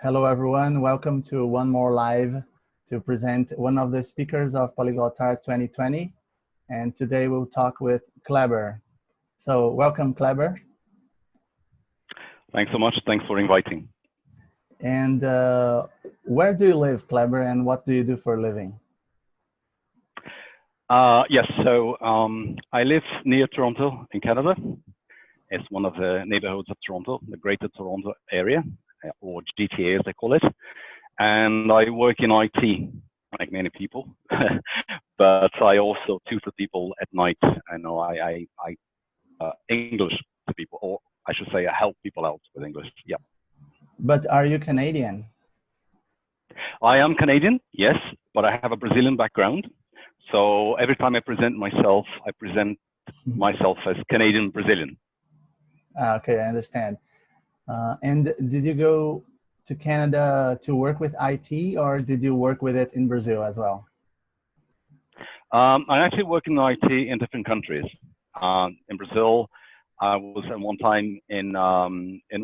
Hello, everyone. Welcome to one more live to present one of the speakers of Poliglotar 2020. And today we'll talk with Kleber. So welcome, Kleber. Thanks so much. Thanks for inviting. And where do you live, Kleber, and what do you do for a living? Yes, so I live near Toronto in Canada. It's one of the neighborhoods of Toronto, the Greater Toronto Area, or GTA as they call it. And I work in IT, like many people, but I also tutor people at night. I know I English to people, or I should say I help people out with English. Yeah. But are you Canadian? I am Canadian, yes, but I have a Brazilian background. So every time I present myself as Canadian Brazilian. Okay, I understand. And did you go to Canada to work with IT, or did you work with it in Brazil as well? I actually work in IT in different countries. In Brazil, I was at one time in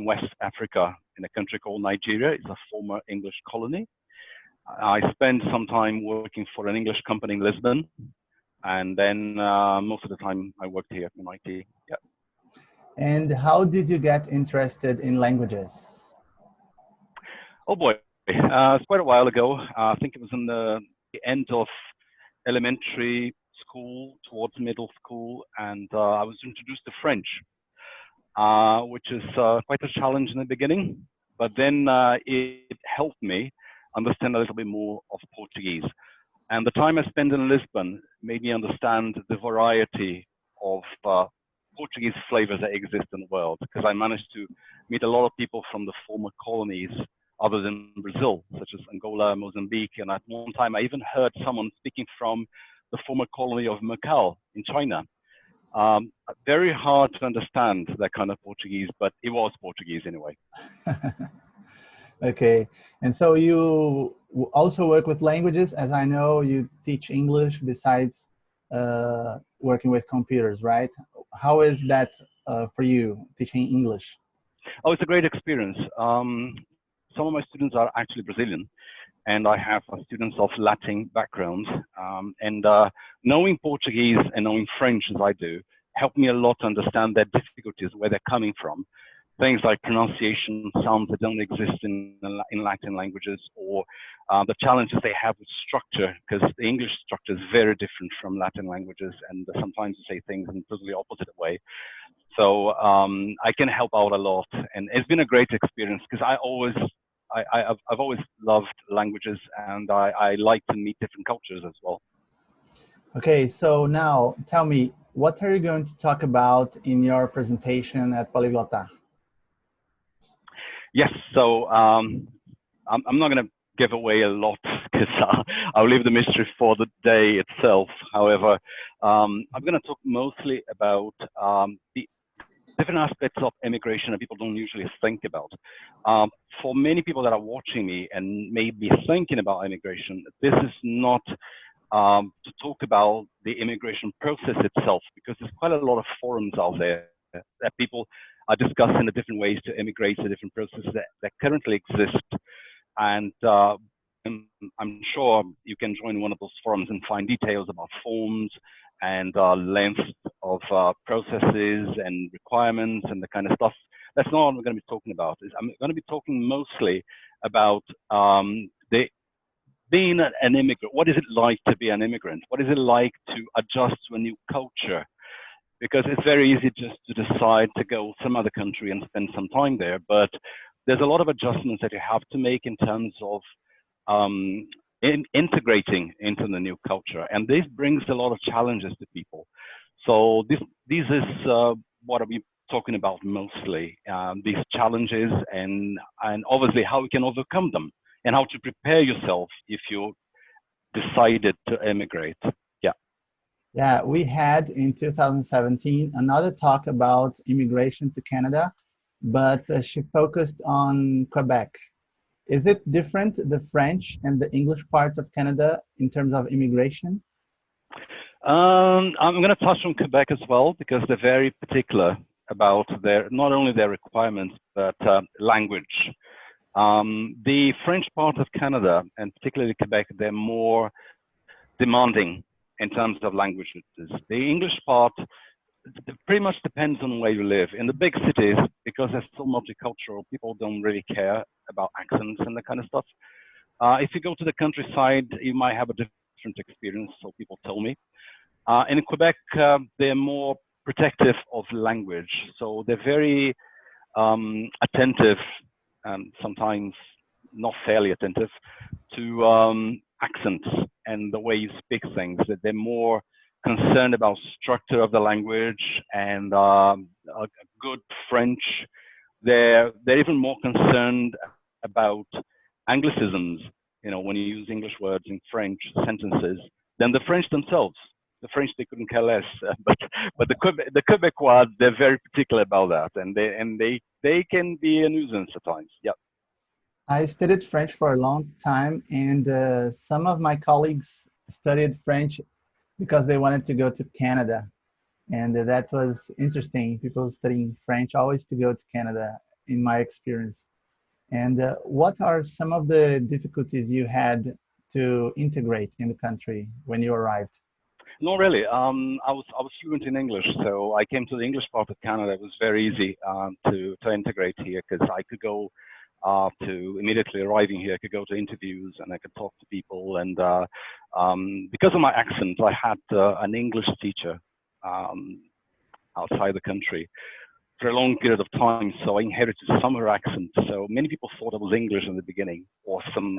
West Africa, in a country called Nigeria. It's a former English colony. I spent some time working for an English company in Lisbon, and then most of the time I worked here in IT. Yeah. And how did you get interested in languages? Oh boy, it's quite a while ago. I think it was in the end of elementary school, towards middle school, and I was introduced to French, which is quite a challenge in the beginning, but then it helped me understand a little bit more of Portuguese. And the time I spent in Lisbon made me understand the variety of Portuguese flavors that exist in the world, because I managed to meet a lot of people from the former colonies other than Brazil, such as Angola, Mozambique. And at one time, I even heard someone speaking from the former colony of Macau in China. Very hard to understand that kind of Portuguese, but it was Portuguese anyway. Okay, and so you also work with languages, as I know you teach English besides working with computers, right? How is that for you, teaching English? Oh, it's a great experience. Some of my students are actually Brazilian, and I have students of Latin background. And knowing Portuguese and knowing French as I do helped me a lot to understand their difficulties, where they're coming from. Things like pronunciation, sounds that don't exist in Latin languages, or the challenges they have with structure, because the English structure is very different from Latin languages, and sometimes you say things in a totally opposite way. So I can help out a lot, and it's been a great experience because I've always loved languages, and I like to meet different cultures as well. Okay, so now tell me, what are you going to talk about in your presentation at Poliglotar? Yes, so I'm not going to give away a lot because I'll leave the mystery for the day itself. However, I'm going to talk mostly about the different aspects of immigration that people don't usually think about. For many people that are watching me and may be thinking about immigration, this is not to talk about the immigration process itself, because there's quite a lot of forums out there that people are discussing the different ways to immigrate, the different processes that currently exist. And I'm sure you can join one of those forums and find details about forms and length of processes and requirements and the kind of stuff. That's not what I'm going to be talking about. I'm going to be talking mostly about being an immigrant. What is it like to be an immigrant? What is it like to adjust to a new culture? Because it's very easy just to decide to go some other country and spend some time there, but there's a lot of adjustments that you have to make in terms of integrating into the new culture, and this brings a lot of challenges to people. So this is what I'll be talking about mostly, these challenges, and obviously how we can overcome them, and how to prepare yourself if you decided to emigrate. Yeah, we had in 2017 another talk about immigration to Canada, but she focused on Quebec. Is it different, the French and the English parts of Canada, in terms of immigration? I'm going to touch on Quebec as well, because they're very particular about not only their requirements, but language. The French part of Canada, and particularly Quebec, they're more demanding in terms of languages. The English part pretty much depends on where you live. In the big cities, because they're so multicultural, people don't really care about accents and that kind of stuff. If you go to the countryside, you might have a different experience, so people tell me. In Quebec, they're more protective of language, so they're very attentive and sometimes not fairly attentive to accents and the way you speak things. That they're more concerned about structure of the language and a good French. They're even more concerned about anglicisms. You know, when you use English words in French sentences, than the French themselves. The French they couldn't care less, but the Quebecois they're very particular about that, and they can be a nuisance at times. Yeah. I studied French for a long time, and some of my colleagues studied French because they wanted to go to Canada. And that was interesting. People studying French always to go to Canada, in my experience. And what are some of the difficulties you had to integrate in the country when you arrived? No, really. I was fluent in English, so I came to the English part of Canada. It was very easy to integrate here because I could go to immediately arriving here. I could go to interviews and I could talk to people. And because of my accent, I had an English teacher um, outside the country for a long period of time. So I inherited some of her accent. So many people thought I was English in the beginning, or some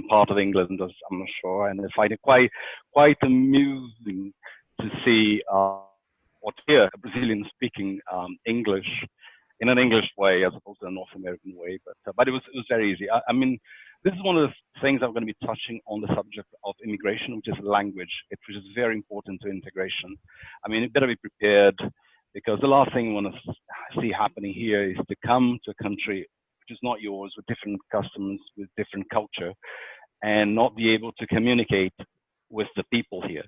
part of England, I'm not sure, and I find it quite amusing to see or to hear a Brazilian speaking English in an English way as opposed to a North American way. But it was very easy. I mean, this is one of the things I'm going to be touching on the subject of immigration, which is language, which is very important to integration. I mean, you better be prepared because the last thing you want to see happening here is to come to a country which is not yours, with different customs, with different culture, and not be able to communicate with the people here.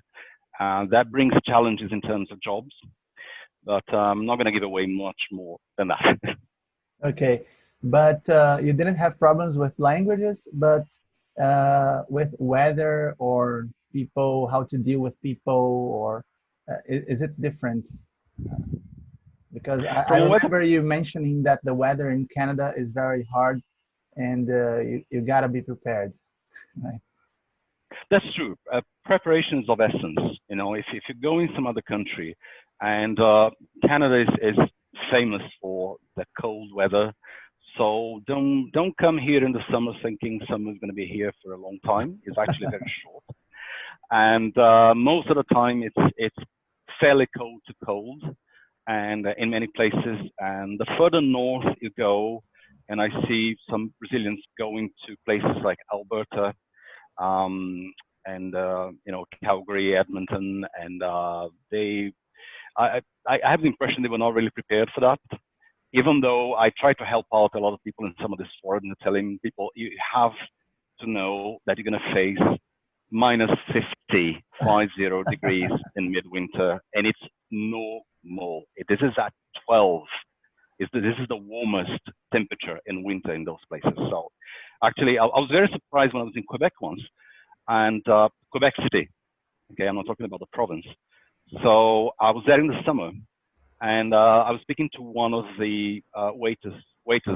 That brings challenges in terms of jobs, but I'm not going to give away much more than that. Okay, but you didn't have problems with languages, but with weather or people, how to deal with people, or is it different? Because I From a weather, remember you mentioning that the weather in Canada is very hard and you gotta be prepared. Right? that's true. Preparation is of essence. You know, if you go in some other country, and Canada is famous for the cold weather, so don't come here in the summer thinking summer is going to be here for a long time. It's actually very short, and most of the time it's fairly cold to cold, and in many places. And the further north you go, and I see some Brazilians going to places like Alberta, um, and Calgary, Edmonton, and I have the impression they were not really prepared for that. Even though I try to help out a lot of people in some of this forum and telling people you have to know that you're going to face minus 50 degrees in midwinter, and it's normal. This is at 12. This is the warmest temperature in winter in those places. So actually, I was very surprised when I was in Quebec once, and Quebec City. Okay, I'm not talking about the province. So I was there in the summer, and I was speaking to one of the waiters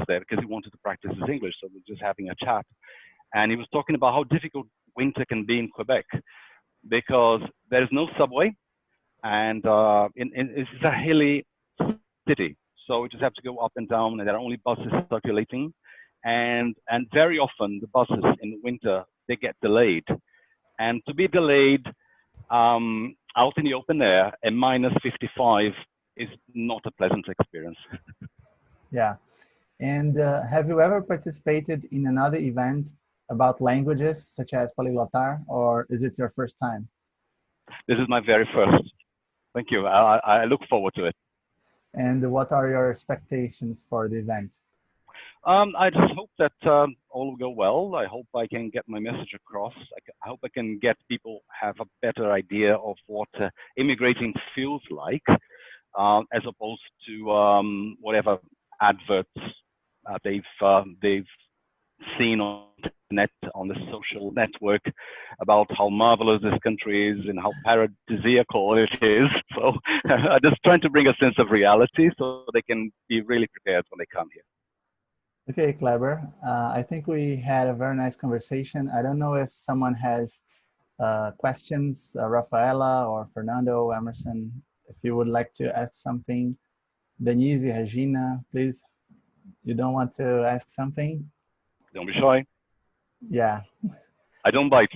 there because he wanted to practice his English. So we were just having a chat, and he was talking about how difficult winter can be in Quebec because there is no subway, and it's a hilly city. So you just have to go up and down, and there are only buses circulating, and very often the buses in the winter they get delayed, and to be delayed out in the open air at minus 55 is not a pleasant experience. Yeah. And have you ever participated in another event about languages, such as Poliglotar, or is it your first time? This is my very first. Thank you. I look forward to it. And what are your expectations for the event? I just hope that all will go well. I hope I can get my message across. I hope I can get people have a better idea of what immigrating feels like, as opposed to whatever adverts they've seen on the net, on the social network, about how marvelous this country is and how paradisiacal it is. So I'm just trying to bring a sense of reality so they can be really prepared when they come here. Okay, Kleber. I think we had a very nice conversation. I don't know if someone has questions, Rafaela or Fernando, Emerson, if you would like to ask something. Denise, Regina, please, you don't want to ask something? Don't be shy. Yeah. I don't bite.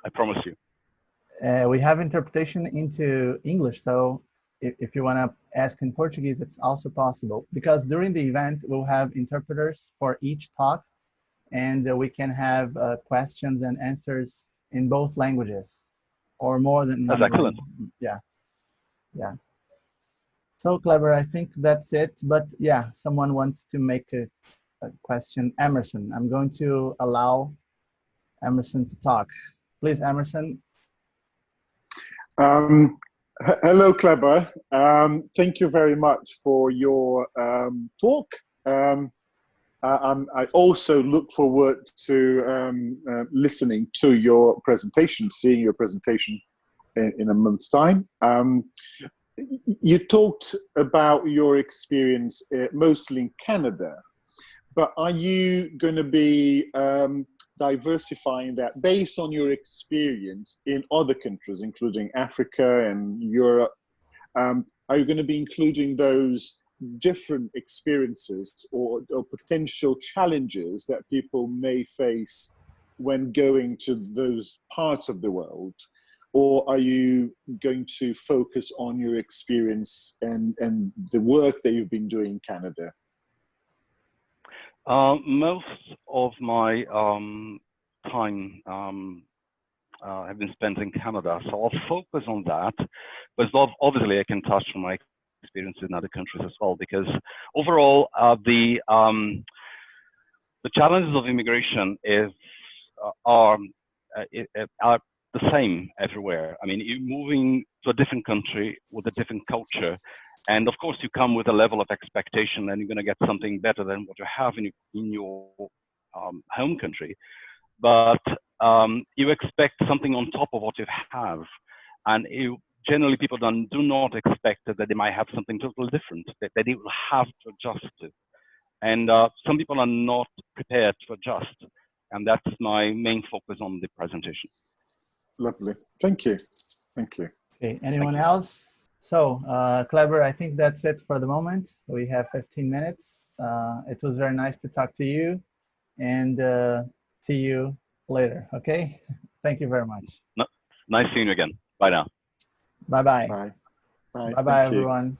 I promise you. We have interpretation into English, so if you want to ask in Portuguese, it's also possible. Because during the event, we'll have interpreters for each talk, and we can have questions and answers in both languages, or more than That's one excellent. language. Yeah, yeah. So Kleber, I think that's it. But yeah, someone wants to make a question. Emerson, I'm going to allow Emerson to talk. Please, Emerson. Hello, Kleber. Thank you very much for your talk. I also look forward to listening to your presentation, seeing your presentation in a month's time. You talked about your experience mostly in Canada, but are you going to be diversifying that based on your experience in other countries, including Africa and Europe? Are you going to be including those different experiences or potential challenges that people may face when going to those parts of the world? Or are you going to focus on your experience and the work that you've been doing in Canada? Most of my time have been spent in Canada, so I'll focus on that. But obviously, I can touch on my experiences in other countries as well, because overall, the challenges of immigration are the same everywhere. I mean, you're moving to a different country with a different culture. And of course, you come with a level of expectation, and you're going to get something better than what you have in your home country. But you expect something on top of what you have, and generally people do not expect that they might have something totally different that they will have to adjust to. And some people are not prepared to adjust, and that's my main focus on the presentation. Lovely. Thank you. Thank you. Okay, anyone else? So, Kleber, I think that's it for the moment. We have 15 minutes. It was very nice to talk to you, and see you later, okay? Thank you very much. Nice seeing you again. Bye now. Bye-bye. Bye. Bye. Bye-bye, everyone.